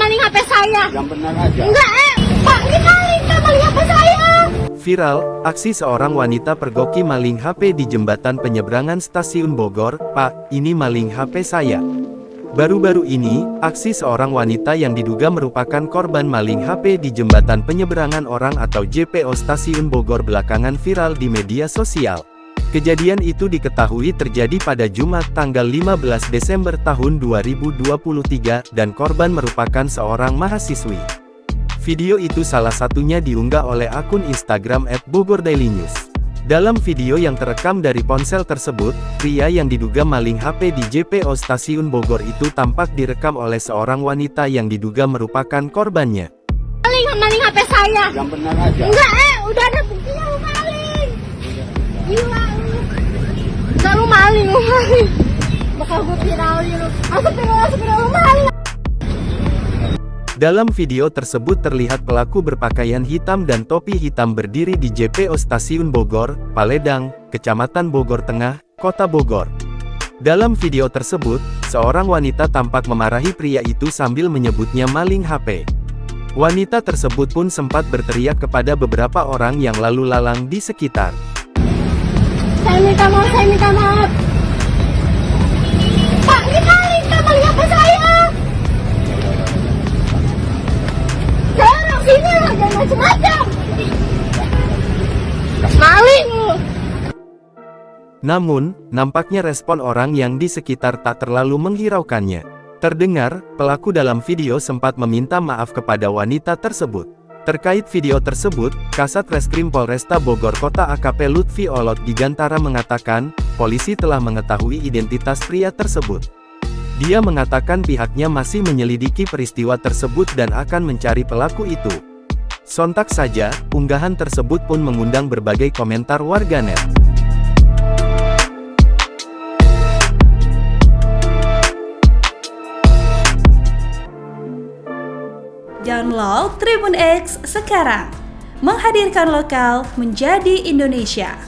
maling HP saya. Yang benar aja. Enggak, Pak, ini maling HP saya. Viral, aksi seorang wanita pergoki maling HP di jembatan penyeberangan stasiun Bogor. "Pak, ini maling HP saya." Baru-baru ini, aksi seorang wanita yang diduga merupakan korban maling HP di jembatan penyeberangan orang atau JPO stasiun Bogor belakangan viral di media sosial. Kejadian itu diketahui terjadi pada Jumat tanggal 15 Desember tahun 2023 dan korban merupakan seorang mahasiswi. Video itu salah satunya diunggah oleh akun Instagram @bogordailynews. Dalam video yang terekam dari ponsel tersebut, pria yang diduga maling HP di JPO stasiun Bogor itu tampak direkam oleh seorang wanita yang diduga merupakan korbannya. Maling HP saya. Yang benar aja. Enggak, udah ada buktinya lu maling. Gila lu. Enggak, lu maling. Bakal gue viralin lu. Astagfirullah, lu maling. Dalam video tersebut terlihat pelaku berpakaian hitam dan topi hitam berdiri di JPO Stasiun Bogor, Paledang, Kecamatan Bogor Tengah, Kota Bogor. Dalam video tersebut, seorang wanita tampak memarahi pria itu sambil menyebutnya maling HP. Wanita tersebut pun sempat berteriak kepada beberapa orang yang lalu lalang di sekitar. Saya minta maaf. Pak, ini maling HP saya. Ini jangan macam-macam. Maling lu. Namun, nampaknya respon orang yang di sekitar tak terlalu menghiraukannya. Terdengar, pelaku dalam video sempat meminta maaf kepada wanita tersebut. Terkait video tersebut, Kasat Reskrim Polresta Bogor Kota AKP Lutfi Olot Digantara mengatakan, polisi telah mengetahui identitas pria tersebut. Dia mengatakan pihaknya masih menyelidiki peristiwa tersebut dan akan mencari pelaku itu. Sontak saja, unggahan tersebut pun mengundang berbagai komentar warganet. Download Tribun X sekarang, menghadirkan lokal menjadi Indonesia.